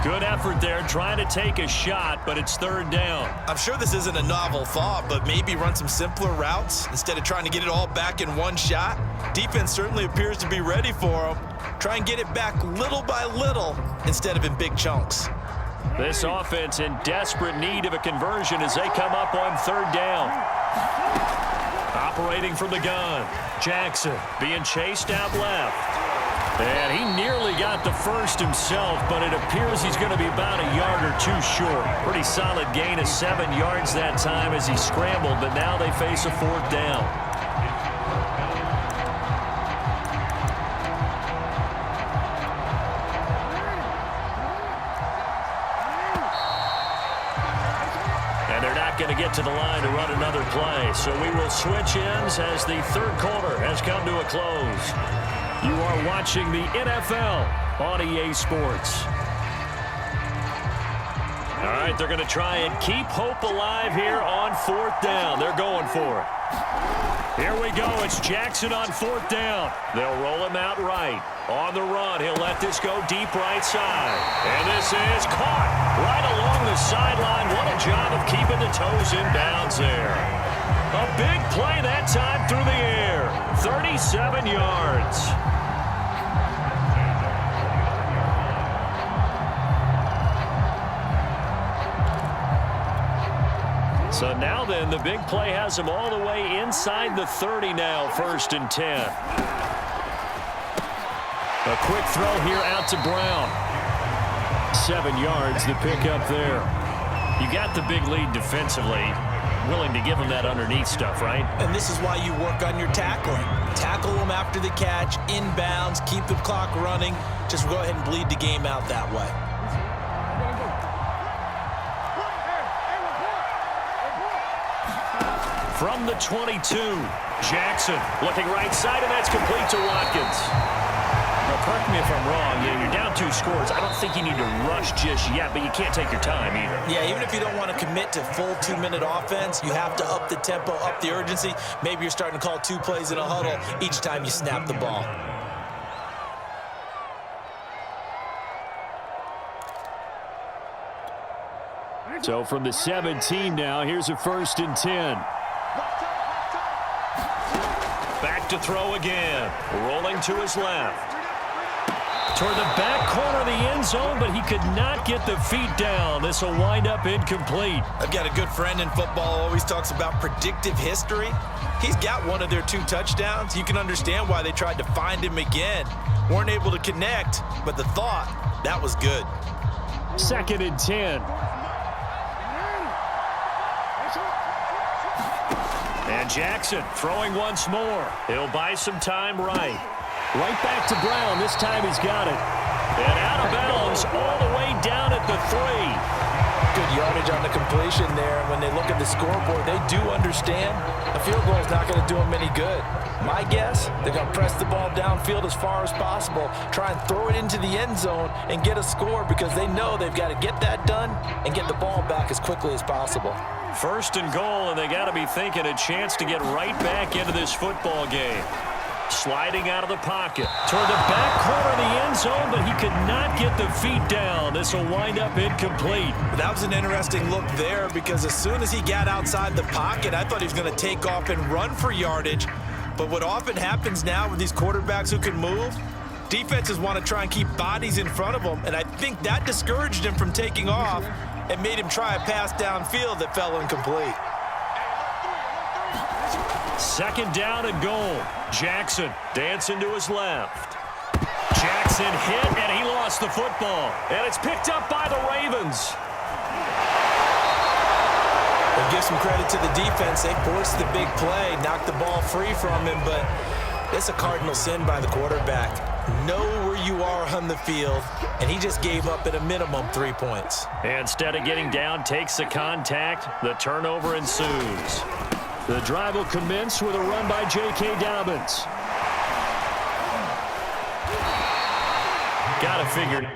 Good effort there trying to take a shot, but it's third down. I'm sure this isn't a novel thought, but maybe run some simpler routes instead of trying to get it all back in one shot. Defense certainly appears to be ready for them. Try and get it back little by little instead of in big chunks. This offense in desperate need of a conversion as they come up on third down. Operating from the gun, Jackson being chased out left. And he nearly got the first himself, but it appears he's going to be about a yard or two short. Pretty solid gain of 7 yards that time as he scrambled, but now they face a fourth down. And they're not going to get to the line to run another play, so we will switch ends as the third quarter has come to a close. You are watching the NFL on EA Sports. All right, they're going to try and keep hope alive here on fourth down. They're going for it. Here we go. It's Jackson on fourth down. They'll roll him out right. On the run, he'll let this go deep right side. And this is caught right along the sideline. What a job of keeping the toes in bounds there. A big play that time through the air. 37 yards. So now then, the big play has him all the way inside the 30 now, 1st and 10. A quick throw here out to Brown. 7 yards, the pickup there. You got the big lead defensively. Willing to give him that underneath stuff, right? And this is why you work on your tackling. Tackle them after the catch, inbounds, keep the clock running. Just go ahead and bleed the game out that way. From the 22, Jackson looking right side, and that's complete to Watkins. Now, correct me if I'm wrong. You're down 2 scores. I don't think you need to rush just yet, but you can't take your time either. Yeah, even if you don't want to commit to full 2-minute offense, you have to up the tempo, up the urgency. Maybe you're starting to call 2 plays in a huddle each time you snap the ball. So from the 17 now, here's a 1st and 10. Back to throw again. Rolling to his left. Toward the back corner of the end zone, but he could not get the feet down. This will wind up incomplete. I've got a good friend in football who always talks about predictive history. He's got one of their 2 touchdowns. You can understand why they tried to find him again. Weren't able to connect, but the thought, that was good. 2nd and 10. And Jackson throwing once more. He'll buy some time right. Right back to Brown. This time he's got it. And out of bounds all the way down at the 3. Good yardage on the completion there. When they look at the scoreboard, they do understand a field goal is not going to do them any good. My guess, they're going to press the ball downfield as far as possible, try and throw it into the end zone and get a score because they know they've got to get that done and get the ball back as quickly as possible. 1st and goal, and they got to be thinking a chance to get right back into this football game. Sliding out of the pocket toward the back corner of the end zone, but he could not get the feet down. This will wind up incomplete. That was an interesting look there because as soon as he got outside the pocket, I thought he was going to take off and run for yardage. But what often happens now with these quarterbacks who can move, defenses want to try and keep bodies in front of them, and I think that discouraged him from taking off and made him try a pass downfield that fell incomplete. 2nd down and goal. Jackson dancing to his left. Jackson hit, and he lost the football. And it's picked up by the Ravens. We'll give some credit to the defense. They forced the big play, knocked the ball free from him, but it's a cardinal sin by the quarterback. Know where you are on the field, and he just gave up at a minimum 3 points. Instead of getting down, takes the contact. The turnover ensues. The drive will commence with a run by J.K. Dobbins. Got to figure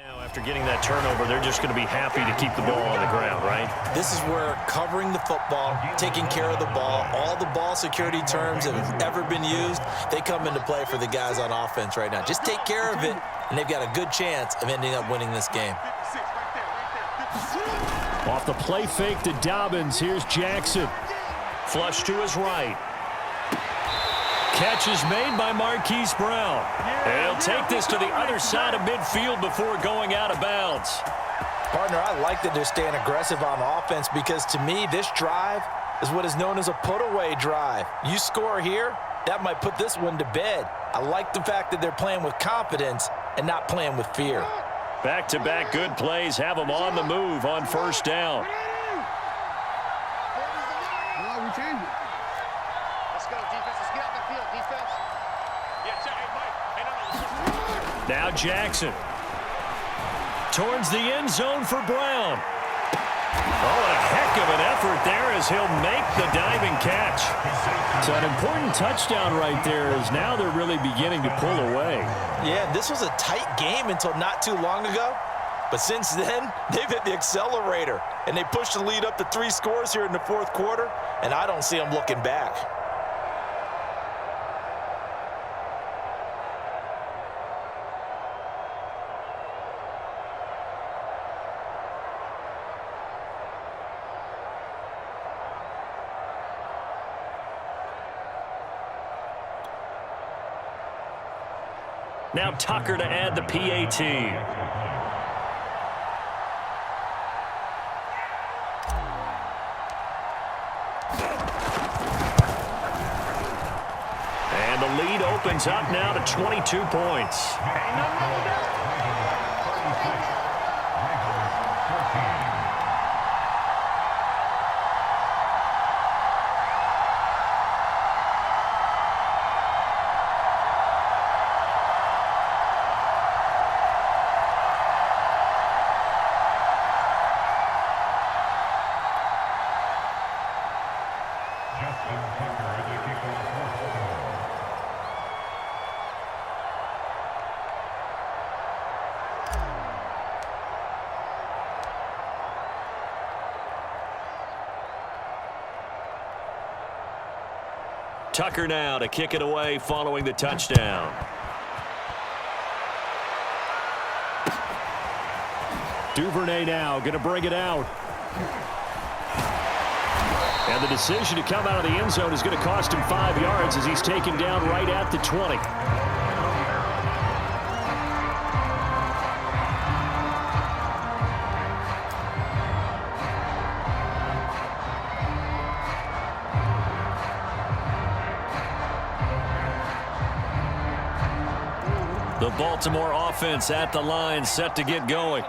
Now, after getting that turnover, they're just going to be happy to keep the ball on the ground, right? This is where covering the football, taking care of the ball, all the ball security terms that have ever been used, they come into play for the guys on offense right now. Just take care of it, and they've got a good chance of ending up winning this game. Off the play fake to Dobbins. Here's Jackson. Flush to his right. Catch is made by Marquise Brown. And he'll take this to the other side of midfield before going out of bounds. Partner, I like that they're staying aggressive on offense because to me, this drive is what is known as a put-away drive. You score here, that might put this one to bed. I like the fact that they're playing with confidence and not playing with fear. Back-to-back good plays have them on the move on first down. Now Jackson. Towards the end zone for Brown. Oh, a heck of an effort there as he'll make the diving catch. So an important touchdown right there is now they're really beginning to pull away. Yeah, this was a tight game until not too long ago. But since then, they've hit the accelerator. And they pushed the lead up to 3 scores here in the fourth quarter. And I don't see them looking back. Now Tucker to add the PAT. And the lead opens up now to 22 points. Tucker now to kick it away following the touchdown. Duvernay now going to bring it out. And the decision to come out of the end zone is going to cost him 5 yards as he's taken down right at the 20. The Baltimore offense at the line, set to get going.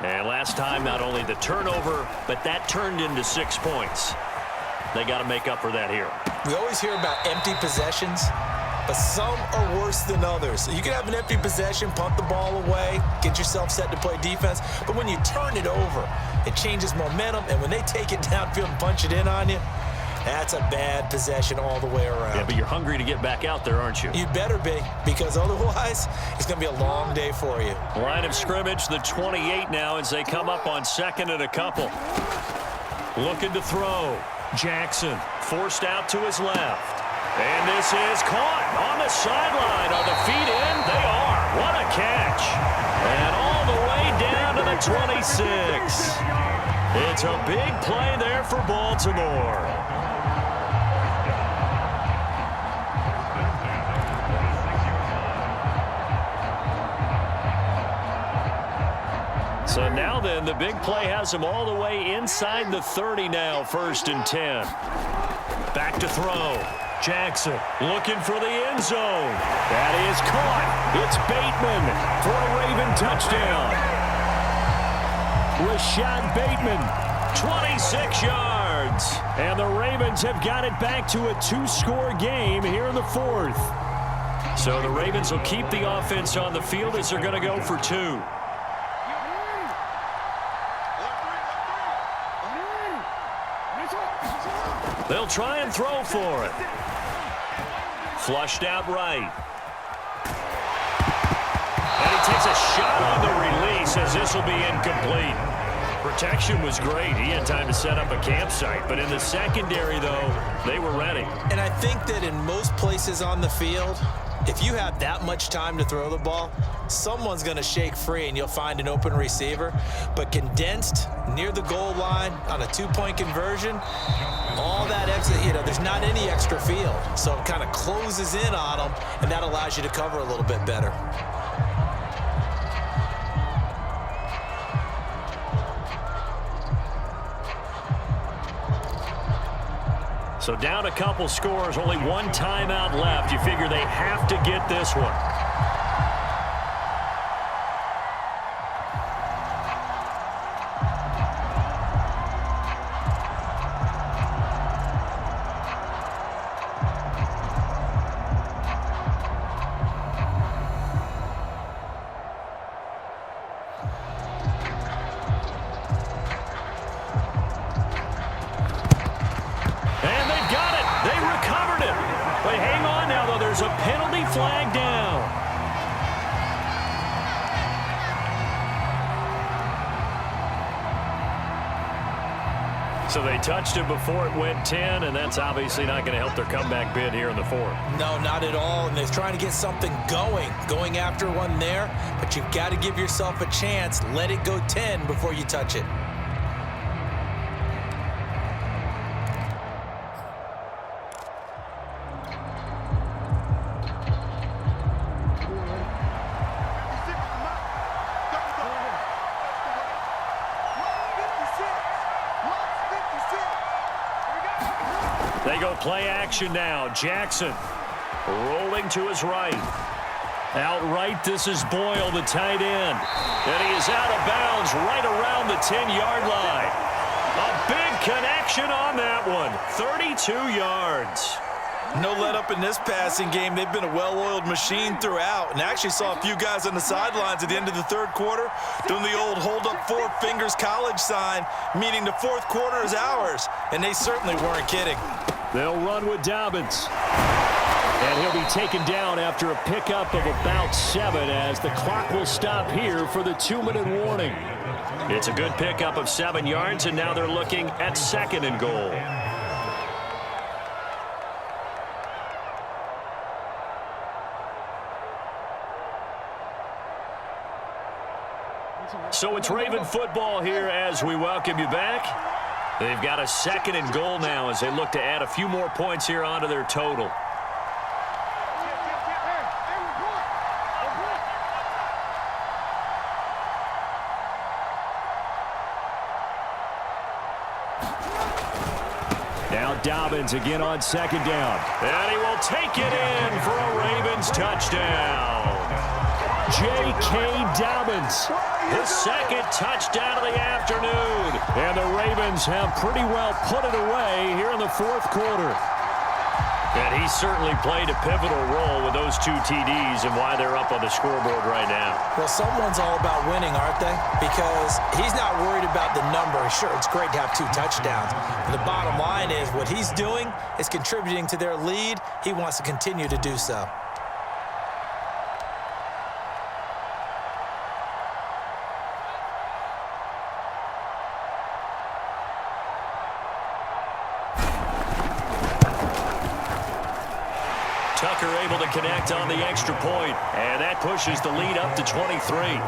And last time, not only the turnover, but that turned into 6 points. They got to make up for that here. We always hear about empty possessions, but some are worse than others. You can have an empty possession, punt the ball away, get yourself set to play defense, but when you turn it over, it changes momentum, and when they take it downfield and punch it in on you, that's a bad possession all the way around. Yeah, but you're hungry to get back out there, aren't you? You better be, because otherwise, it's going to be a long day for you. Line of scrimmage, the 28 now as they come up on 2nd and a couple. Looking to throw. Jackson forced out to his left. And this is caught on the sideline. Are the feet in? They are. What a catch. And all the way down to the 26. It's a big play there for Baltimore. So now then, the big play has him all the way inside the 30 now, 1st and 10. Back to throw. Jackson looking for the end zone. That is caught. It's Bateman for a Raven touchdown. Rashad Bateman, 26 yards. And the Ravens have got it back to a 2-score game here in the 4th. So the Ravens will keep the offense on the field as they're going to go for 2. They'll try and throw for it. Flushed out right. And he Takes a shot on the release as this will be incomplete. Protection was great. He had time to set up a campsite. But in the secondary, though, they were ready. And I think that in most places on the field, if you have that much time to throw the ball, someone's going to shake free and you'll find an open receiver. But condensed near the goal line on a two-point conversion, all that extra, there's not any extra field. So it kind of closes in on them, and that allows you to cover a little bit better. So down a couple scores, only one timeout left. You figure they have to get this one. There's a penalty flag down. So they touched it before it went 10, and that's obviously not going to help their comeback bid here in the fourth. No, not at all, and they're trying to get something going after one there, but you've got to give yourself a chance. Let it go 10 before you touch it. They go play action now. Jackson rolling to his right. Outright, this is Boyle, the tight end. And he is out of bounds right around the 10-yard line. A big connection on that one. 32 yards. No let up in this passing game. They've been a well-oiled machine throughout. And actually saw a few guys on the sidelines at the end of the third quarter doing the old hold up four fingers college sign, meaning the fourth quarter is ours. And they certainly weren't kidding. They'll run with Dobbins. And he'll be taken down after a pickup of about 7 as the clock will stop here for the 2-minute warning. It's a good pickup of 7 yards, and now they're looking at 2nd and goal. So it's Raven football here as we welcome you back. They've got a 2nd and goal now as they look to add a few more points here onto their total. Now Dobbins again on 2nd down. And he will take it in for a Ravens touchdown. J.K. Dobbins, his 2nd touchdown of the afternoon. And the Ravens have pretty well put it away here in the 4th quarter. And he certainly played a pivotal role with those 2 TDs and why they're up on the scoreboard right now. Well, someone's all about winning, aren't they? Because he's not worried about the number. Sure, it's great to have 2 touchdowns. But the bottom line is what he's doing is contributing to their lead. He wants to continue to do so. Tucker able to connect on the extra point, and that pushes the lead up to 23.